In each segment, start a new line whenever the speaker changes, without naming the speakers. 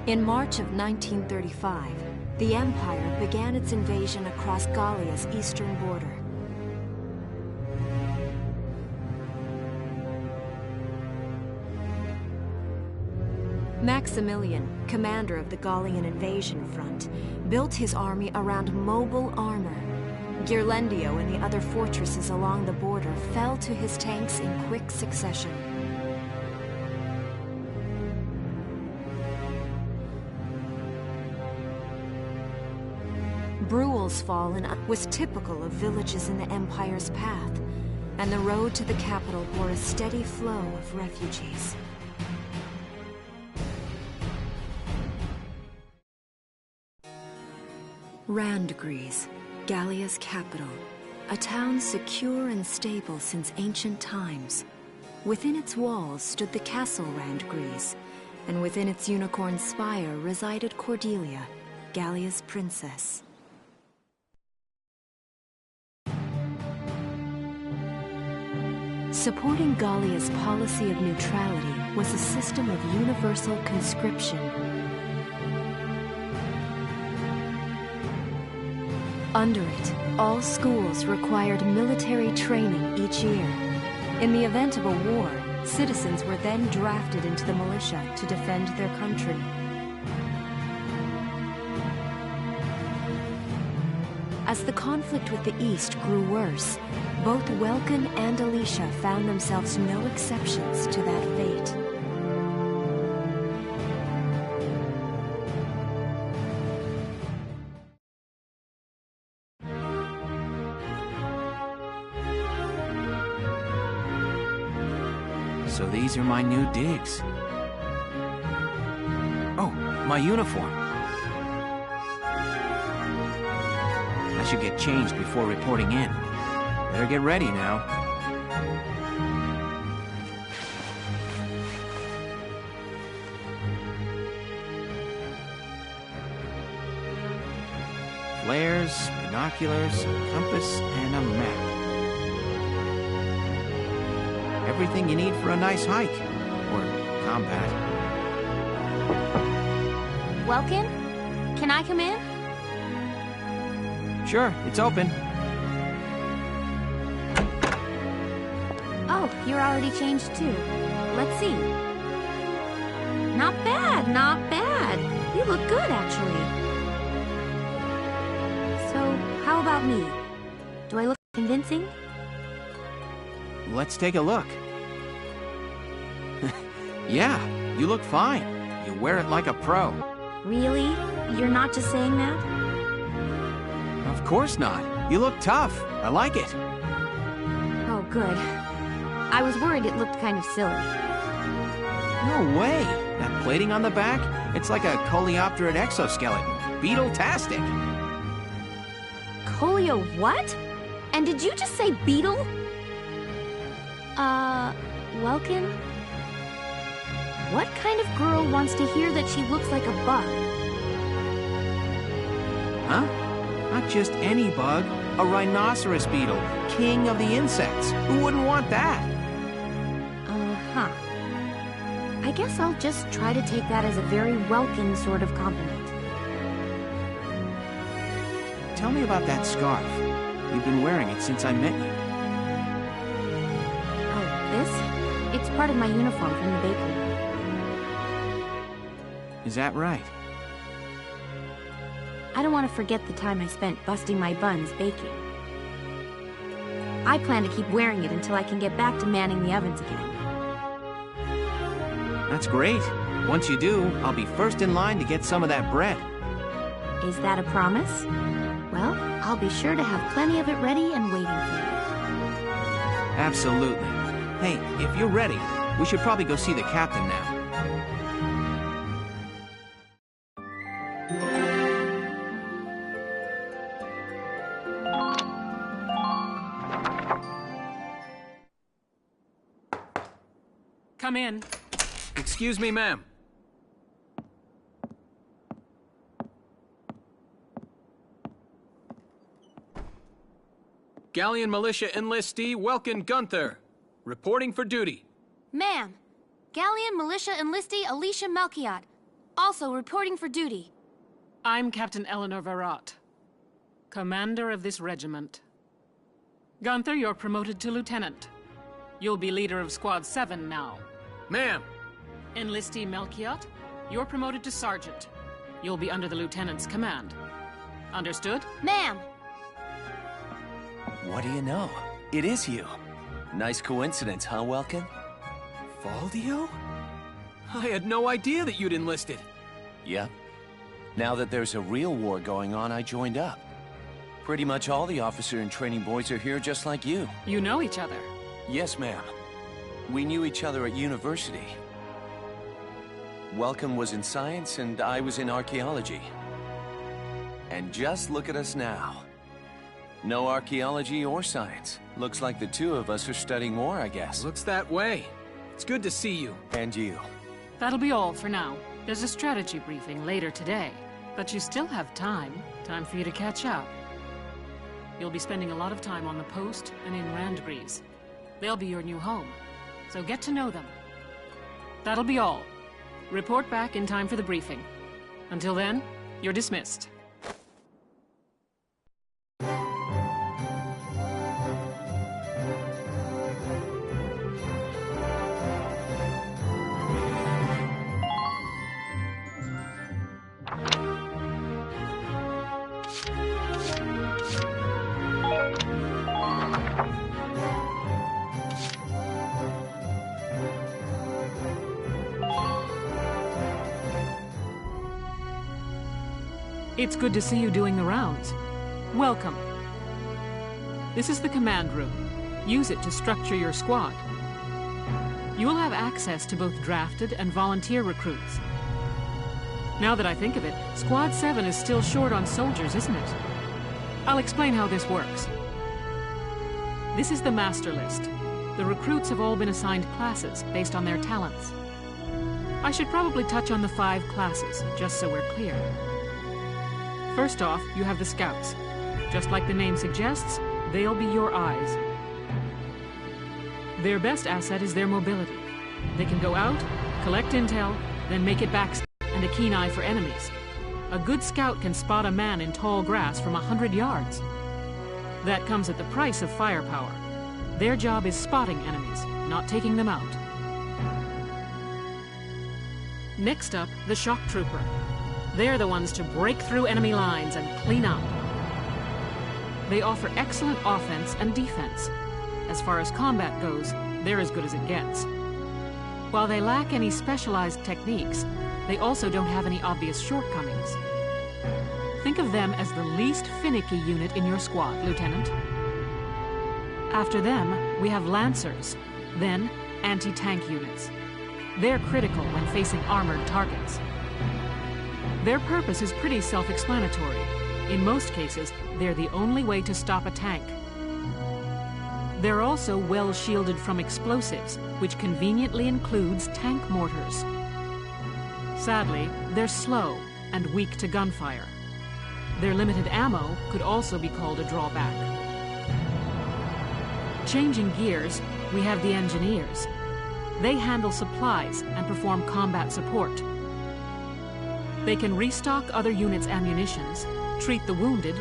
In March of 1935, the Empire began its invasion across Gallia's eastern border. Maximilian, commander of the Gallian invasion front, built his army around mobile armor. Ghirlandaio and the other fortresses along the border fell to his tanks in quick succession. Bruhl's fall was typical of villages in the Empire's path, and the road to the capital bore a steady flow of refugees. Randgries, Gallia's capital, a town secure and stable since ancient times. Within its walls stood the castle Randgries, and within its unicorn spire resided Cordelia, Gallia's princess. Supporting Gallia's policy of neutrality was a system of universal conscription. Under it, all schools required military training each year. In the event of a war, citizens were then drafted into the militia to defend their country. As the conflict with the East grew worse, both Welkin and Alicia found themselves no exceptions to that fate.
So these are my new digs. Oh, my uniform. I should get changed before reporting in. Better get ready now. Flares, binoculars, compass, and a map. Everything you need for a nice hike, or combat.
Welkin? Can I come in?
Sure, it's open.
Oh, you're already changed too. Let's see. Not bad, not bad. You look good, actually. So, how about me? Do I look convincing?
Let's take a look. Yeah, you look fine. You wear it like a pro.
Really? You're not just saying that?
Of course not. You look tough. I like it.
Oh, good. I was worried it looked kind of silly.
No way. That plating on the back, it's like a coleopterate exoskeleton. Beetle-tastic.
Colio what? And did you just say beetle? Welkin? What kind of girl wants to hear that she looks like a bug?
Huh? Not just any bug. A rhinoceros beetle, king of the insects. Who wouldn't want that?
Uh-huh. I guess I'll just try to take that as a very Welkin sort of compliment.
Tell me about that scarf. You've been wearing it since I met you.
Oh, this? It's part of my uniform from the bakery.
Is that right?
I don't want to forget the time I spent busting my buns baking. I plan to keep wearing it until I can get back to manning the ovens again.
That's great. Once you do, I'll be first in line to get some of that bread.
Is that a promise? Well, I'll be sure to have plenty of it ready and waiting for you.
Absolutely. Hey, if you're ready, we should probably go see the captain now.
Come in.
Excuse me, ma'am.
Gallian militia enlistee Welkin Gunther, reporting for duty.
Ma'am, Gallian militia enlistee Alicia Melchiot.
Also, reporting for duty.
I'm Captain Eleanor Varrot, commander of this regiment. Gunther, you're promoted to lieutenant. You'll be leader of Squad 7 now.
Ma'am!
Enlistee Melchiot, you're promoted to sergeant. You'll be under the lieutenant's command. Understood?
Ma'am!
What do you know? It is you. Nice coincidence, huh, Welkin?
Valdio? I had no idea that you'd enlisted.
Yep. Now that there's a real war going on, I joined up. Pretty much all the officer and training boys are here just like you.
You know each other.
Yes, ma'am. We knew each other at university. Welcome was in science and I was in archaeology. And just look at us now. No archaeology or science. Looks like the two of us are studying war, I guess.
Looks that way. It's good to see you.
And you.
That'll be all for now. There's a strategy briefing later today. But you still have time. Time for you to catch up. You'll be spending a lot of time on the post and in Randgrees. They'll be your new home. So get to know them. That'll be all. Report back in time for the briefing. Until then, you're dismissed. It's good to see you doing the rounds. Welcome. This is the command room. Use it to structure your squad. You will have access to both drafted and volunteer recruits. Now that I think of it, Squad 7 is still short on soldiers, isn't it? I'll explain how this works. This is the master list. The recruits have all been assigned classes based on their talents. I should probably touch on the 5 classes, just so we're clear. First off, you have the scouts. Just like the name suggests, they'll be your eyes. Their best asset is their mobility. They can go out, collect intel, then make it back, and a keen eye for enemies. A good scout can spot a man in tall grass from 100 yards. That comes at the price of firepower. Their job is spotting enemies, not taking them out. Next up, the shock trooper. They're the ones to break through enemy lines and clean up. They offer excellent offense and defense. As far as combat goes, they're as good as it gets. While they lack any specialized techniques, they also don't have any obvious shortcomings. Think of them as the least finicky unit in your squad, Lieutenant. After them, we have Lancers, then anti-tank units. They're critical when facing armored targets. Their purpose is pretty self-explanatory. In most cases, they're the only way to stop a tank. They're also well shielded from explosives, which conveniently includes tank mortars. Sadly, they're slow and weak to gunfire. Their limited ammo could also be called a drawback. Changing gears, we have the engineers. They handle supplies and perform combat support. They can restock other units' ammunitions, treat the wounded,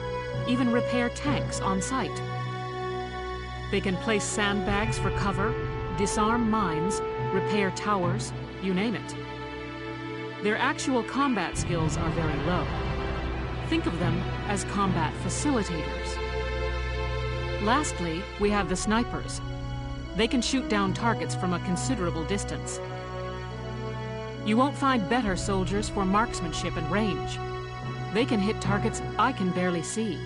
even repair tanks on site. They can place sandbags for cover, disarm mines, repair towers, you name it. Their actual combat skills are very low. Think of them as combat facilitators. Lastly, we have the snipers. They can shoot down targets from a considerable distance. You won't find better soldiers for marksmanship and range. They can hit targets I can barely see.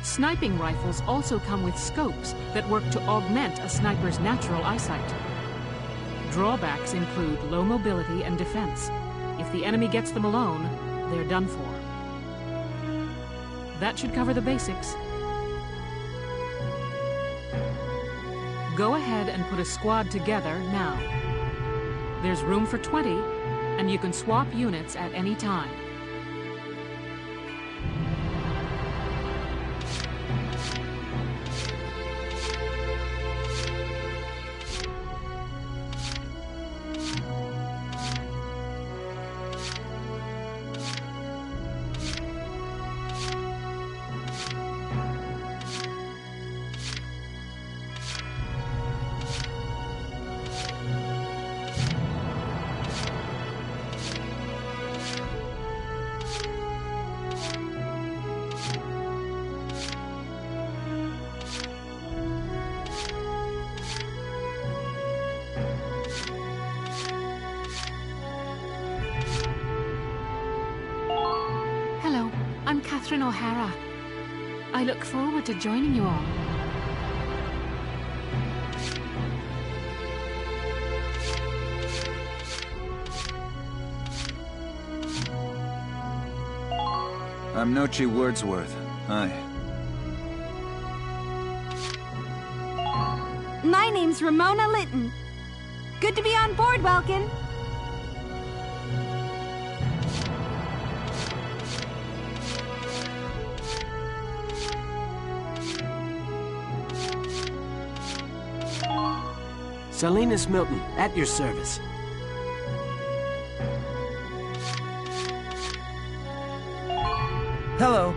Sniping rifles also come with scopes that work to augment a sniper's natural eyesight. Drawbacks include low mobility and defense. If the enemy gets them alone, they're done for. That should cover the basics. Go ahead and put a squad together now. There's room for 20, and you can swap units at any time. Catherine O'Hara. I look forward to joining you all.
I'm Nochi Wordsworth. Hi.
My name's Ramona Litton. Good to be on board, Welkin.
Salinas Milton, at your service.
Hello,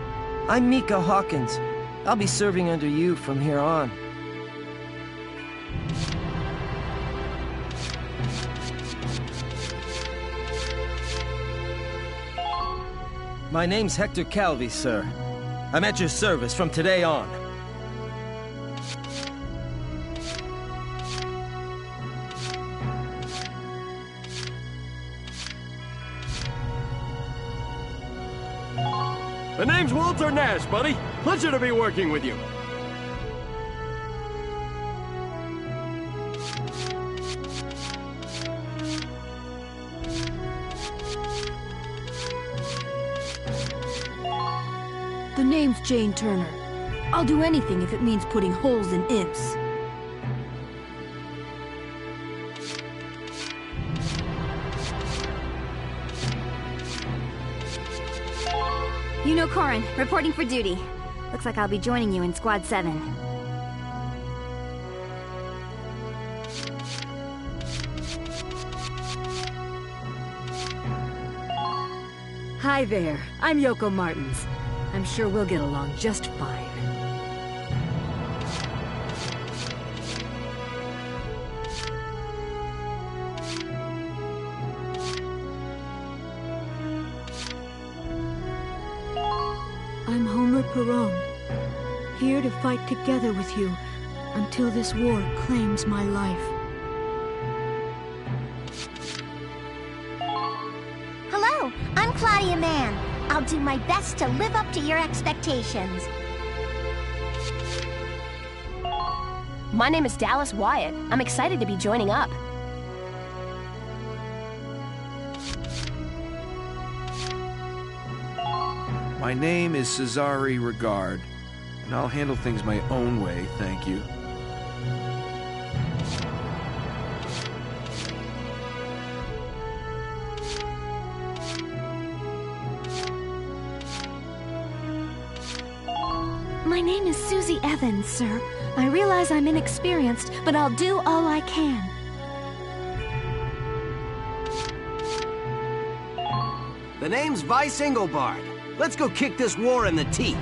I'm Mika Hawkins. I'll be serving under you from here on. My name's Hector Calvi, sir. I'm at your service from today on.
The name's Walter Nash, buddy. Pleasure to be working with you.
The name's Jane Turner. I'll do anything if it means putting holes in imps.
You know Corin, reporting for duty. Looks like I'll be joining you in Squad 7.
Hi there, I'm Yoko Martins. I'm sure we'll get along just fine. I'm Homer Perone, here to fight together with you until this war claims my life.
Hello, I'm Claudia Mann. I'll do my best to live up to your expectations.
My name is Dallas Wyatt. I'm excited to be joining up.
My name is Cesare Regard, and I'll handle things my own way, thank you.
My name is Susie Evans, sir. I realize I'm inexperienced, but I'll do all I can.
The name's Vice Engelbard. Let's go kick this war in the teeth.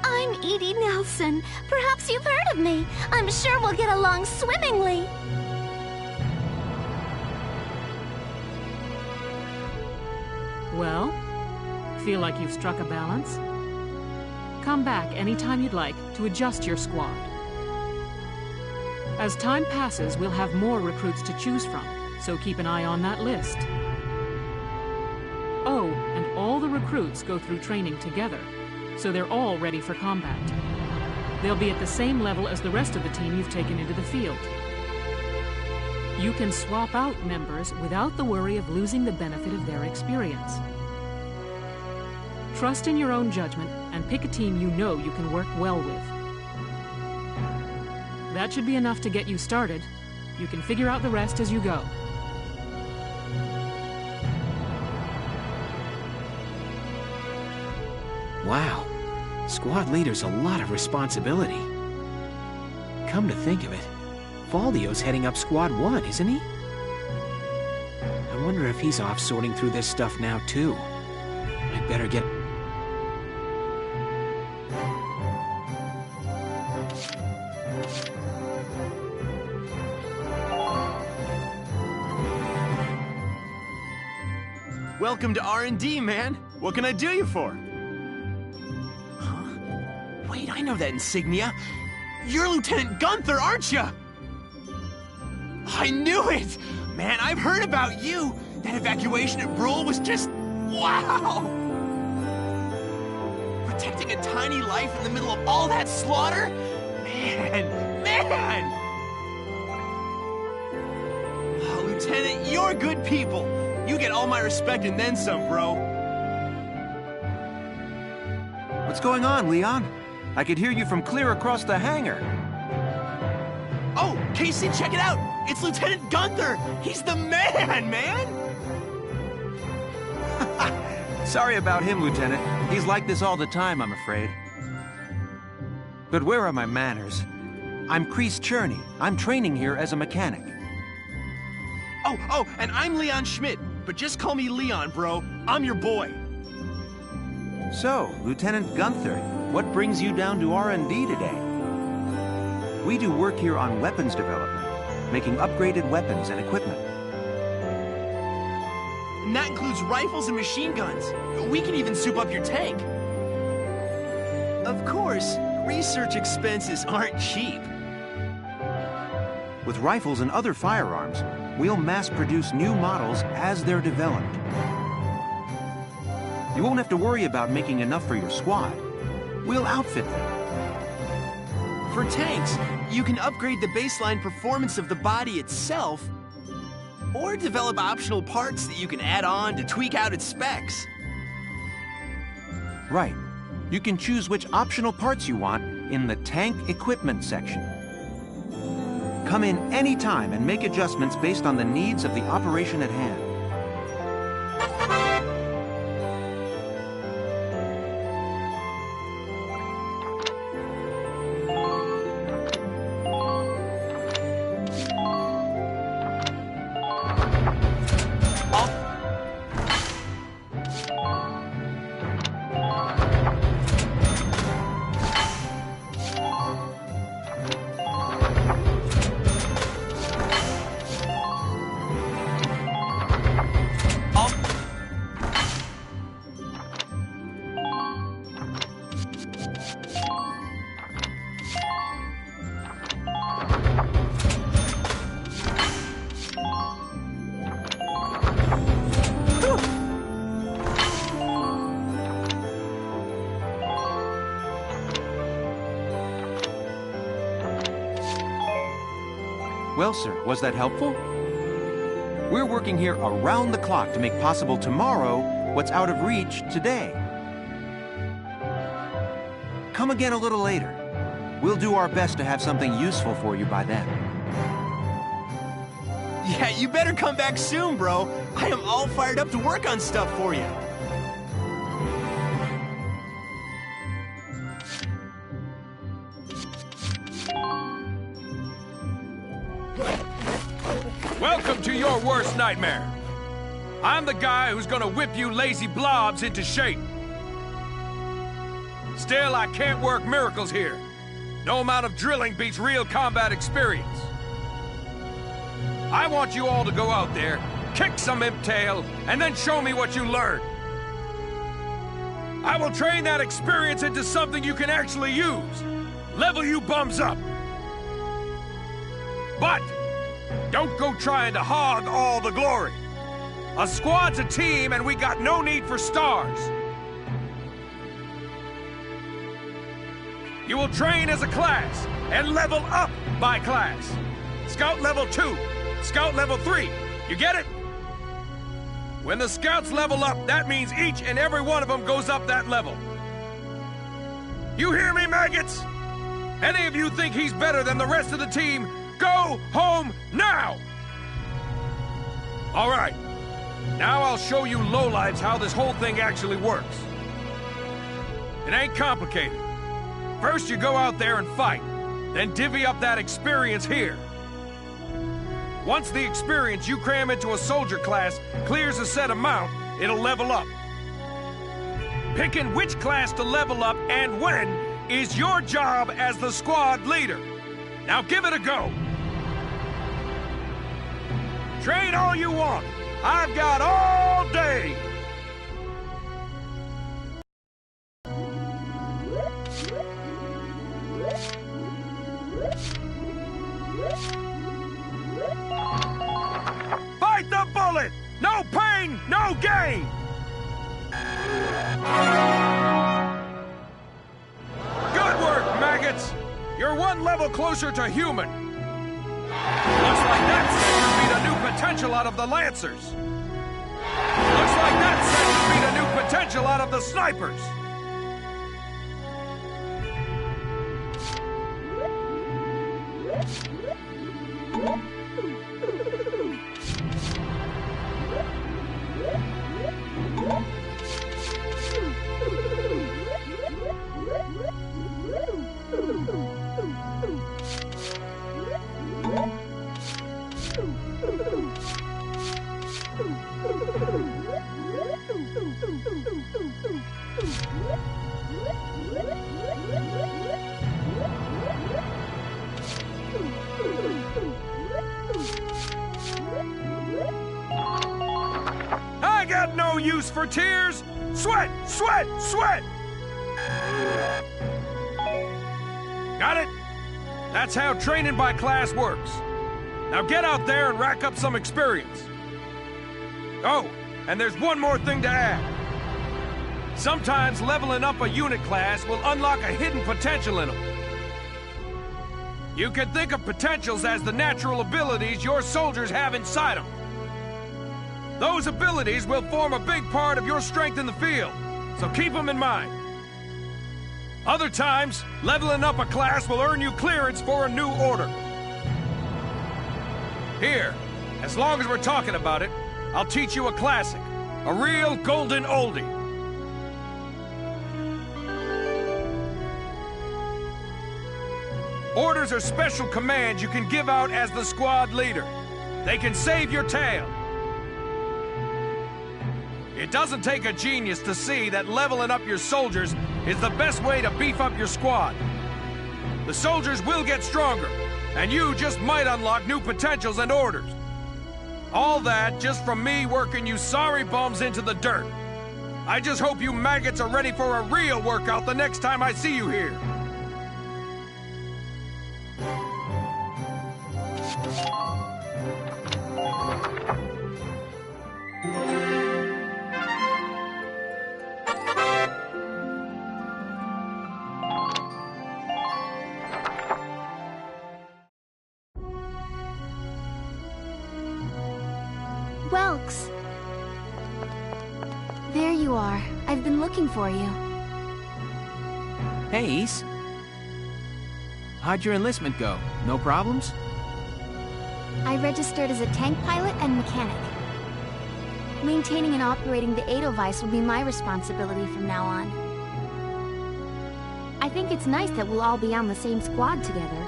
I'm Edie Nelson. Perhaps you've heard of me. I'm sure we'll get along swimmingly.
Well, feel like you've struck a balance? Come back anytime you'd like to adjust your squad. As time passes, we'll have more recruits to choose from, so keep an eye on that list. Oh, and all the recruits go through training together, so they're all ready for combat. They'll be at the same level as the rest of the team you've taken into the field. You can swap out members without the worry of losing the benefit of their experience. Trust in your own judgment and pick a team you know you can work well with. That should be enough to get you started. You can figure out the rest as you go.
Wow, squad leader's a lot of responsibility. Come to think of it, Valdio's heading up Squad 1, isn't he? I wonder if he's off sorting through this stuff now, too. I'd better get...
Welcome to R&D, man. What can I do you for? Huh? Wait, I know that insignia. You're Lieutenant Gunther, aren't you? I knew it! Man, I've heard about you! That evacuation at Brule was just... wow! Protecting a tiny life in the middle of all that slaughter? Man! Oh, Lieutenant, you're good people. You get all my respect and then some, bro.
What's going on, Leon? I could hear you from clear across the hangar.
Oh, Casey, check it out! It's Lieutenant Gunther! He's the man!
Sorry about him, Lieutenant. He's like this all the time, I'm afraid. But where are my manners? I'm Kreese Cherney. I'm training here as a mechanic.
Oh, and I'm Leon Schmidt, but just call me Leon, bro. I'm your boy.
So, Lieutenant Gunther, what brings you down to R&D today? We do work here on weapons development, making upgraded weapons and equipment.
And that includes rifles and machine guns. We can even soup up your tank. Of course, research expenses aren't cheap.
With rifles and other firearms, we'll mass-produce new models as they're developed. You won't have to worry about making enough for your squad. We'll outfit them.
For tanks, you can upgrade the baseline performance of the body itself, or develop optional parts that you can add on to tweak out its specs.
Right. You can choose which optional parts you want in the tank equipment section. Come in any time and make adjustments based on the needs of the operation at hand. Well, sir, was that helpful? We're working here around the clock to make possible tomorrow what's out of reach today. Come again a little later. We'll do our best to have something useful for you by then.
Yeah, you better come back soon, bro. I am all fired up to work on stuff for you.
Welcome to your worst nightmare. I'm the guy who's gonna whip you lazy blobs into shape. Still, I can't work miracles here. No amount of drilling beats real combat experience. I want you all to go out there, kick some imp tail, and then show me what you learned. I will train that experience into something you can actually use. Level you bums up. But don't go trying to hog all the glory. A squad's a team, and we got no need for stars. You will train as a class, and level up by class. Scout level 2, Scout level 3. You get it? When the Scouts level up, that means each and every one of them goes up that level. You hear me, maggots? Any of you think he's better than the rest of the team? Go home now! All right. Now I'll show you lowlifes how this whole thing actually works. It ain't complicated. First you go out there and fight, then divvy up that experience here. Once the experience you cram into a soldier class clears a set amount, it'll level up. Picking which class to level up and when is your job as the squad leader. Now give it a go. Train all you want. I've got all day. You're one level closer to human. Looks like that said you beat a new potential out of the Lancers. Looks like that said you beat a new potential out of the Snipers. I got no use for tears! Sweat! Sweat! Sweat! Got it? That's how training by class works. Now get out there and rack up some experience. Oh, and there's one more thing to add. Sometimes leveling up a unit class will unlock a hidden potential in them. You can think of potentials as the natural abilities your soldiers have inside them. Those abilities will form a big part of your strength in the field, so keep them in mind. Other times, leveling up a class will earn you clearance for a new order. Here, as long as we're talking about it, I'll teach you a classic, a real golden oldie. Orders are special commands you can give out as the squad leader. They can save your tail. It doesn't take a genius to see that leveling up your soldiers is the best way to beef up your squad. The soldiers will get stronger, and you just might unlock new potentials and orders. All that just from me working you sorry bums into the dirt. I just hope you maggots are ready for a real workout the next time I see you here.
Welks! There you are. I've been looking for you.
Hey, Ace. How'd your enlistment go? No problems?
I registered as a tank pilot and mechanic. Maintaining and operating the Edelweiss will be my responsibility from now on.
I think it's nice that we'll all be on the same squad together.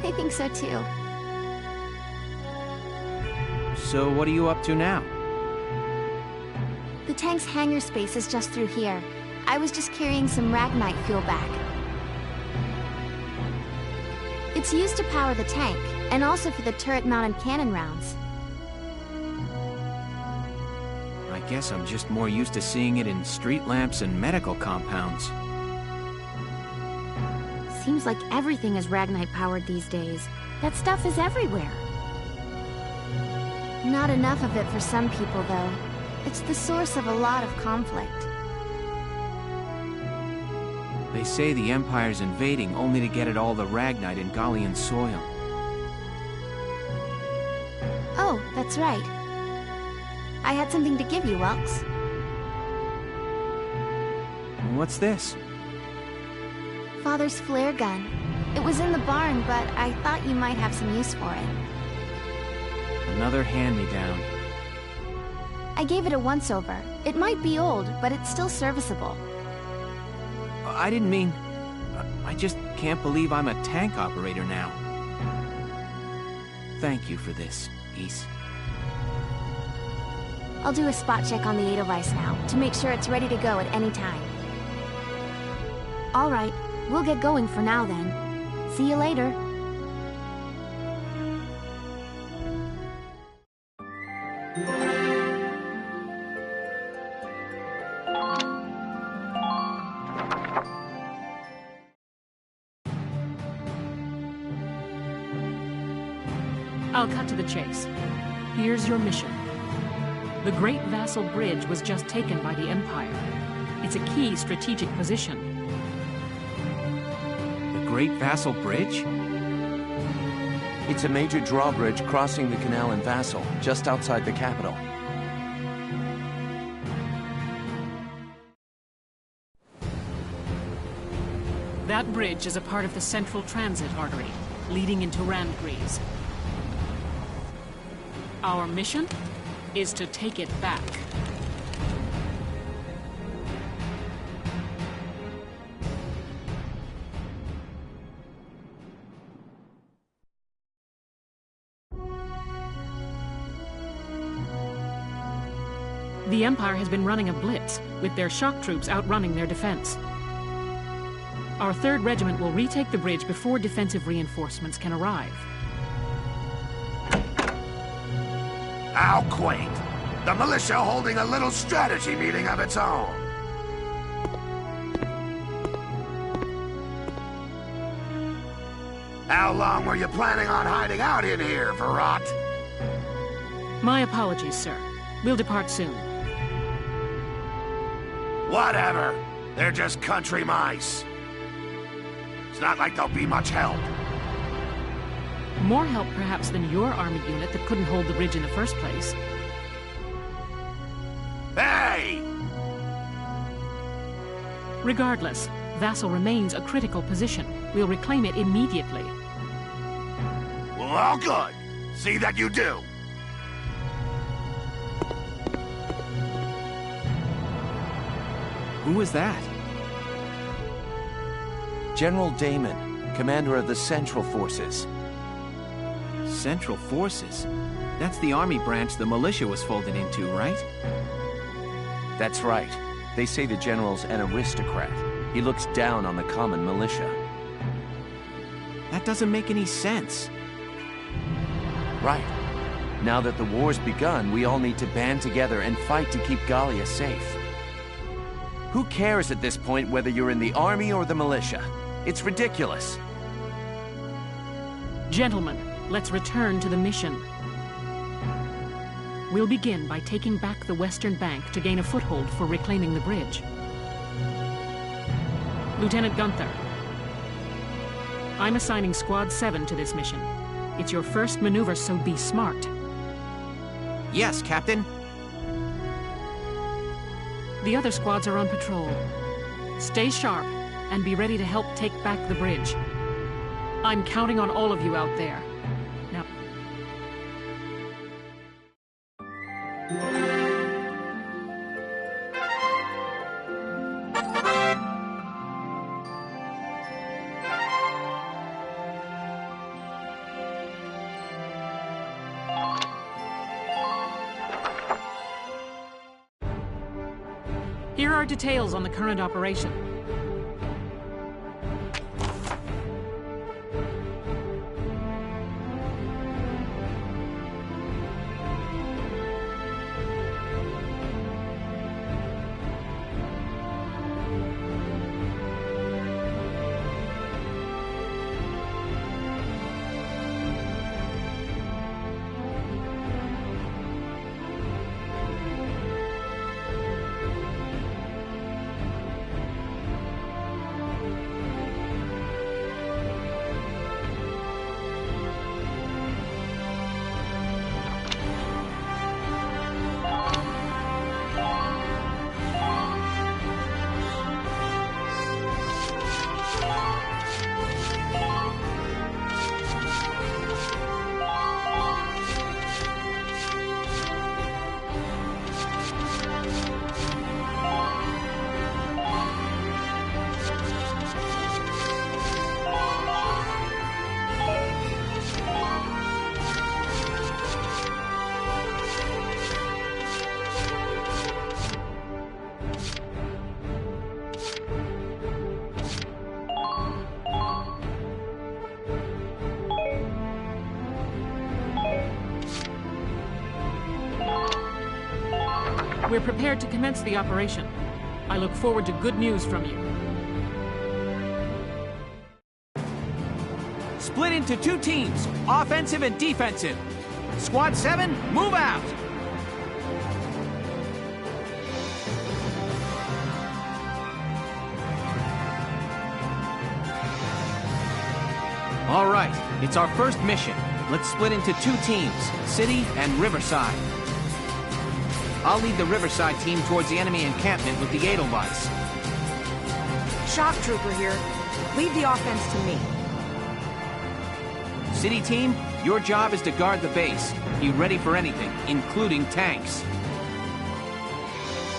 I think so too.
So what are you up to now?
The tank's hangar space is just through here. I was just carrying some Ragnite fuel back. It's used to power the tank, and also for the turret-mounted cannon rounds.
I guess I'm just more used to seeing it in street lamps and medical compounds.
Seems like everything is Ragnite powered these days. That stuff is everywhere.
Not enough of it for some people, though. It's the source of a lot of conflict.
They say the Empire's invading only to get at all the Ragnite in Gallian soil.
Oh, that's right. I had something to give you, Welks.
What's this?
Father's flare gun. It was in the barn, but I thought you might have some use for it.
Another hand-me-down.
I gave it a once-over. It might be old, but it's still serviceable.
I didn't mean... I just can't believe I'm a tank operator now. Thank you for this, Ace.
I'll do a spot check on the Edelweiss now, to make sure it's ready to go at any time.
All right, we'll get going for now then. See you later.
I'll cut to the chase. Here's your mission. The Great Vassal Bridge was just taken by the Empire. It's a key strategic position.
Great Vassal Bridge?
It's a major drawbridge crossing the canal in Vassal, just outside the capital.
That bridge is a part of the central transit artery, leading into Randgries. Our mission is to take it back. The Empire has been running a blitz, with their shock troops outrunning their defense. Our 3rd Regiment will retake the bridge before defensive reinforcements can arrive.
How quaint. The militia holding a little strategy meeting of its own. How long were you planning on hiding out in here, Verrat?
My apologies, sir. We'll depart soon.
Whatever. They're just country mice. It's not like they'll be much help.
More help, perhaps, than your army unit that couldn't hold the bridge in the first place.
Hey!
Regardless, Vassal remains a critical position. We'll reclaim it immediately.
Well, all good. See that you do.
Who was that?
General Damon, commander of the Central Forces.
Central Forces? That's the army branch the militia was folded into, right?
That's right. They say the general's an aristocrat. He looks down on the common militia.
That doesn't make any sense.
Right. Now that the war's begun, we all need to band together and fight to keep Gallia safe. Who cares at this point whether you're in the army or the militia? It's ridiculous.
Gentlemen, let's return to the mission. We'll begin by taking back the western bank to gain a foothold for reclaiming the bridge. Lieutenant Gunther, I'm assigning Squad 7 to this mission. It's your first maneuver, so be smart.
Yes, Captain.
The other squads are on patrol. Stay sharp and be ready to help take back the bridge. I'm counting on all of you out there. Now... Here are details on the current operation. We're prepared to commence the operation. I look forward to good news from you.
Split into 2 teams, offensive and defensive. Squad 7, move out! All right, it's our first mission. Let's split into 2 teams, City and Riverside. I'll lead the Riverside team towards the enemy encampment with the Edelweiss.
Shock Trooper here. Lead the offense to me.
City team, your job is to guard the base. Be ready for anything, including tanks.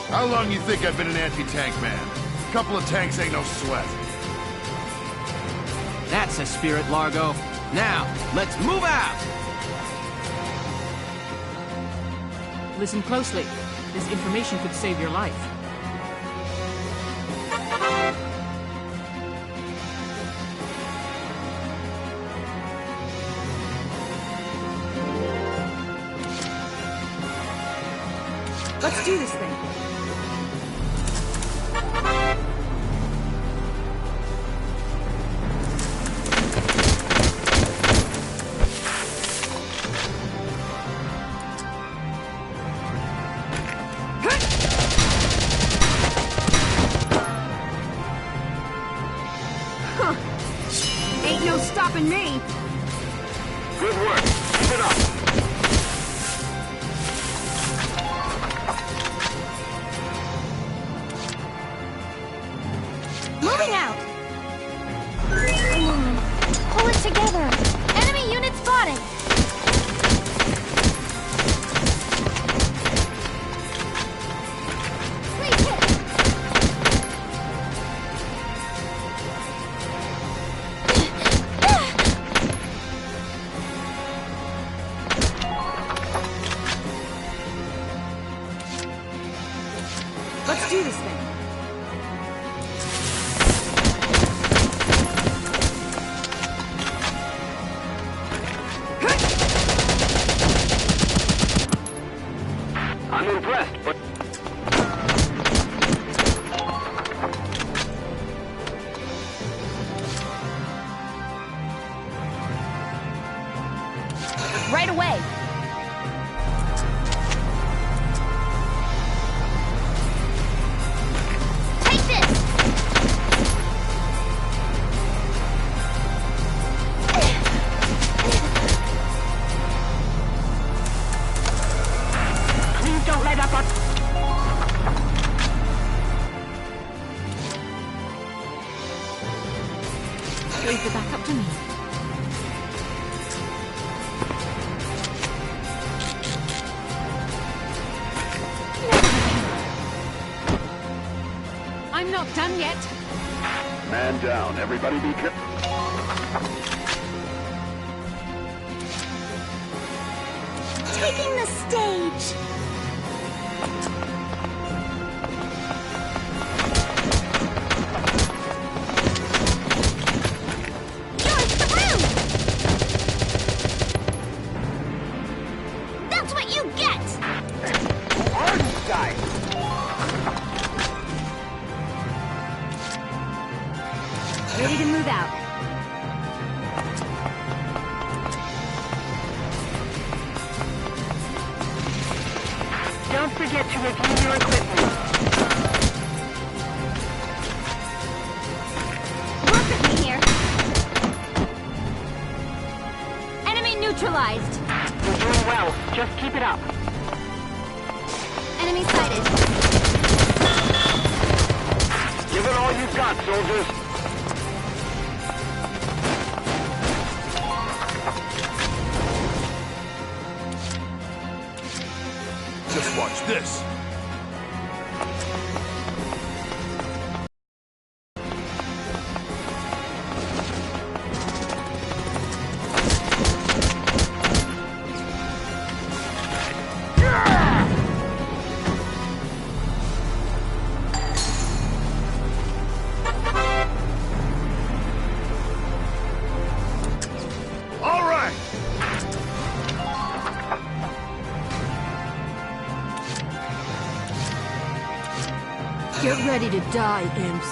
How long you think I've been an anti-tank man? A couple of tanks ain't no sweat.
That's a spirit, Largo. Now, let's move out!
Listen closely. This information could save your life.
Let's do this thing. Ain't no stopping me!
Good work. Keep it up.
Moving out! Come on. Pull it together! Enemy unit spotted! Please hit!
Let's do this thing.
I'm impressed, but...
Right away.
Take this!
Please don't let up on...
Leave the backup to me. I'm not done yet.
Man down. Everybody be careful.
Taking the stage! You're through! That's what you get!
Who are these guys?
Ready to move out.
Don't forget to review your equipment.
Work with me here. Enemy neutralized.
You're doing well. Just keep it up.
Enemy sighted.
Give it all you've got, soldiers. Just watch this. All right.
Get ready to die, imps.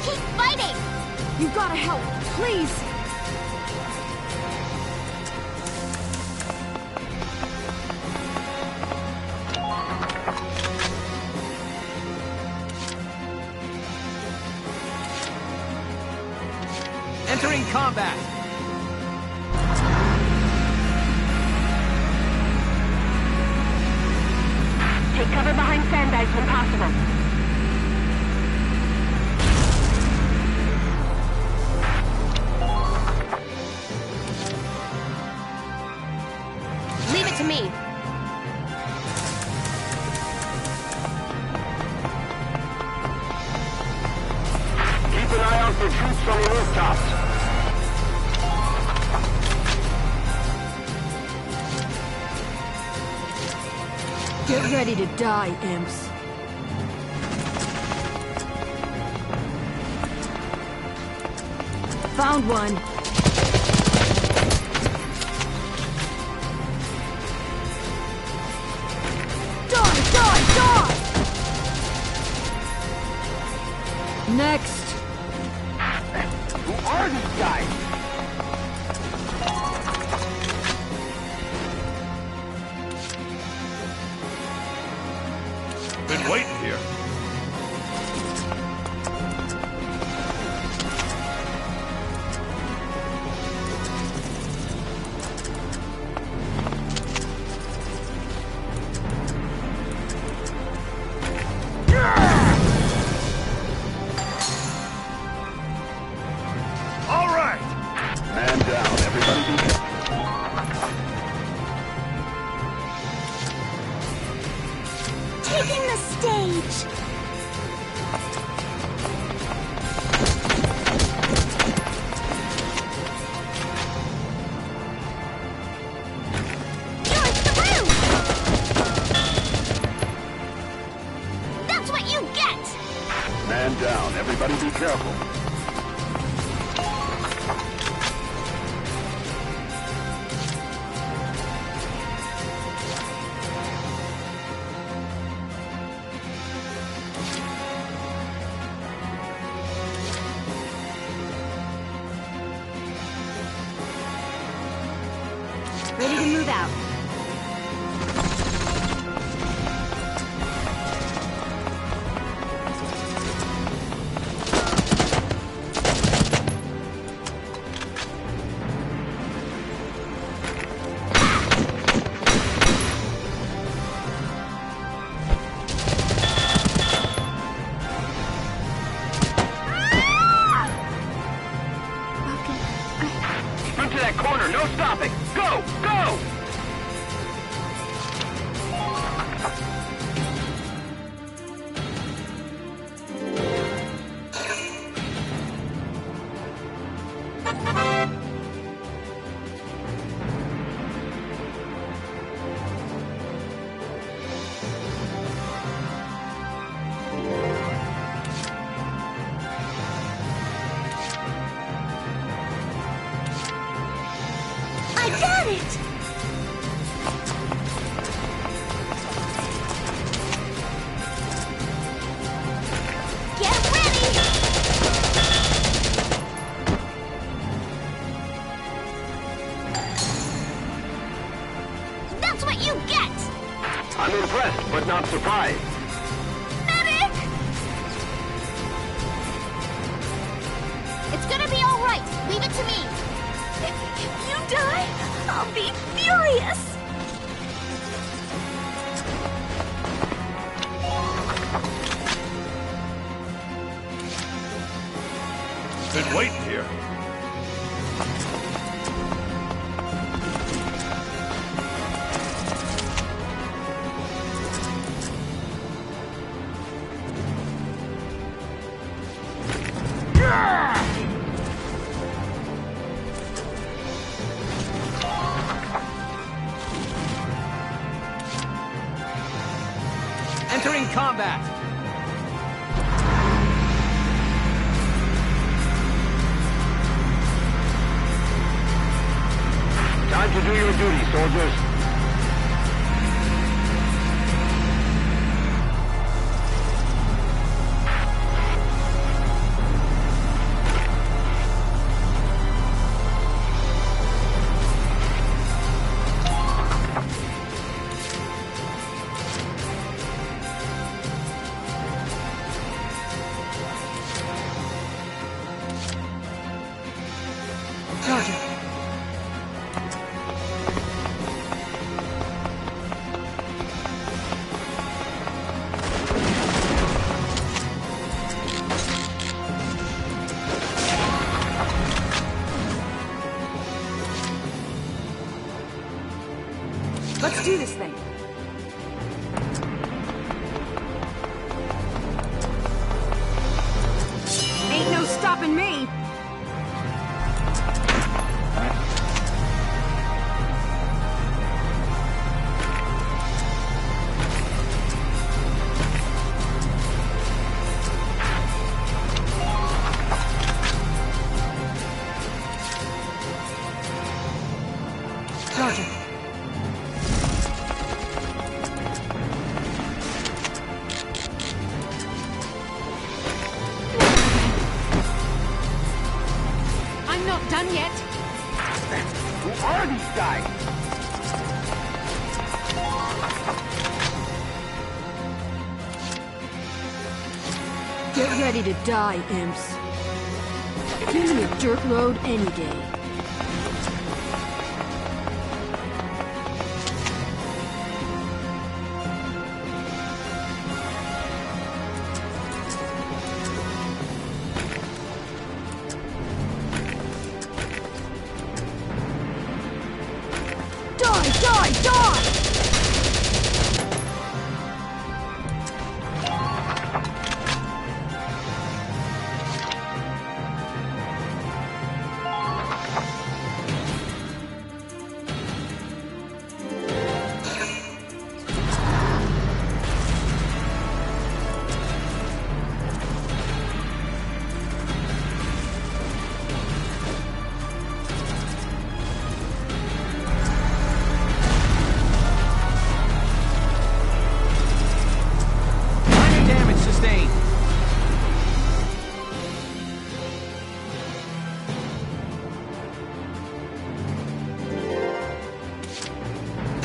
Keep fighting!
You gotta help, please!
Entering combat!
Take cover behind sand ice when possible. Leave it to me.
Keep an eye out for troops on the rooftops.
Get ready to die, imps. Found one. Die, die, die! Next.
Who are these guys?
Been waiting here.
All right! Man down, everybody be careful.
Taking the stage! You're through! That's what you get!
Man down, everybody be careful.
Ready to move out.
Sprint to that corner, no stopping! Go! Go!
I got it! Get ready! That's what you get!
I'm impressed, but not surprised.
Medic! It's gonna be all right. Leave it to me. If you die, I'll be furious!
Been waiting here.
Entering combat!
Time to do your duty, soldiers.
Get ready to die, imps. Give me a dirt road any day.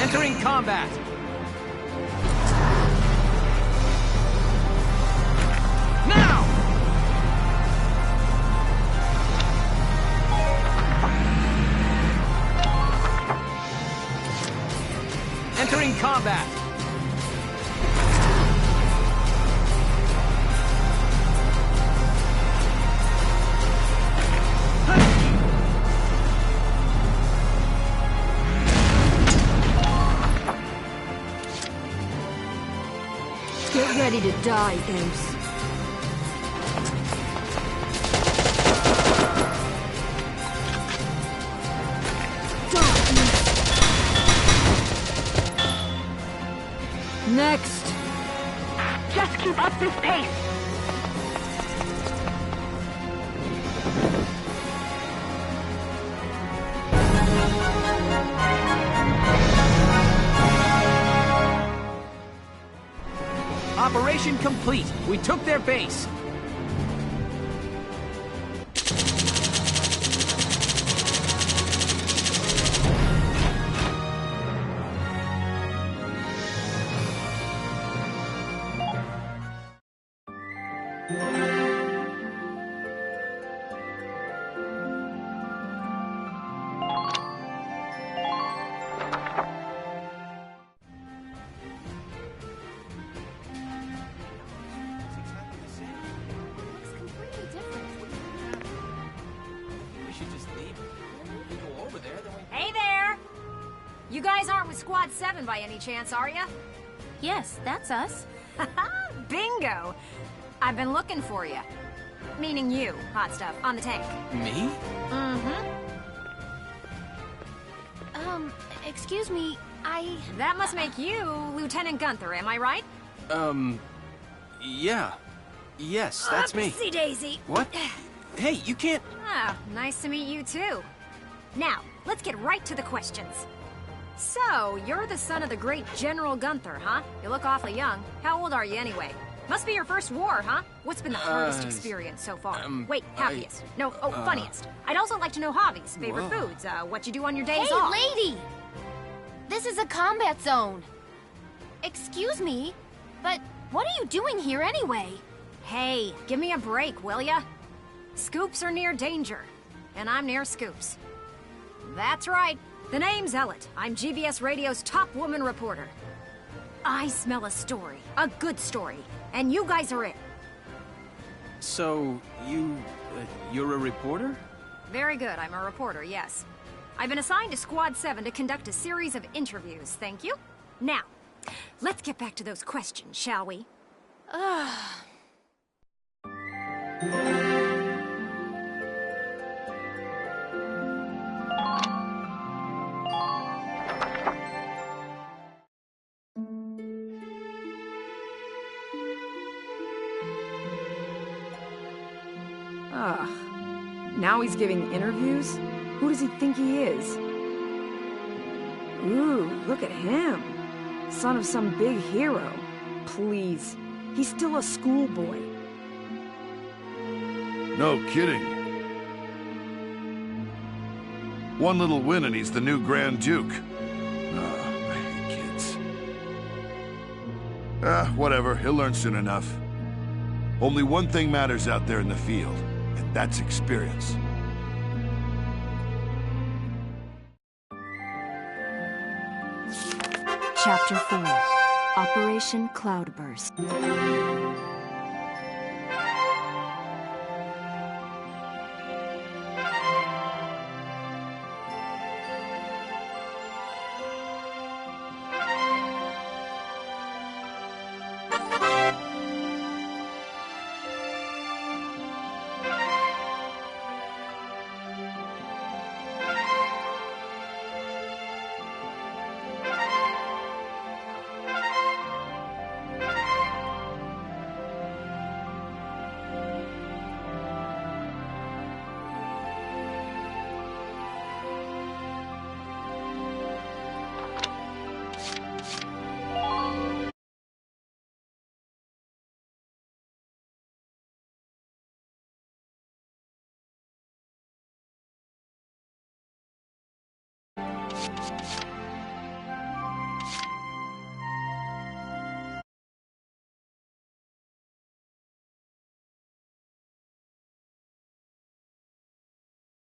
Entering combat! Now! Entering combat!
Get ready to die, imps. Next!
Just keep up this pace!
Operation complete. We took their base.
Hey there! You guys aren't with Squad 7 by any chance, are ya?
Yes, that's us.
Bingo! I've been looking for you. Meaning you, hot stuff, on the tank.
Me?
Mm-hmm.
Excuse me,
That must make you Lieutenant Gunther, am I right?
Yeah. Yes, that's me.
Oopsie daisy.
What? Hey, you can't...
Ah, nice to meet you too. Now, let's get right to the questions. So, you're the son of the great General Gunther, huh? You look awfully young. How old are you anyway? Must be your first war, huh? What's been the hardest experience so far? Wait, happiest. Funniest. I'd also like to know hobbies, favorite foods, what you do on your days off.
Hey, lady! This is a combat zone. Excuse me, but what are you doing here anyway?
Hey, give me a break, will ya? Scoops are near danger, and I'm near scoops. That's right. The name's Ellet. I'm GBS Radio's top woman reporter. I smell a story, a good story, and you guys are it.
So, you're a reporter?
Very good, I'm a reporter, yes. I've been assigned to Squad 7 to conduct a series of interviews, thank you. Now, let's get back to those questions, shall we?
Now he's giving interviews? Who does he think he is? Ooh, look at him. Son of some big hero. Please, he's still a schoolboy.
No kidding. One little win and he's the new Grand Duke. I hate kids. Whatever, he'll learn soon enough. Only one thing matters out there in the field, and that's experience.
Chapter 4, Operation Cloudburst.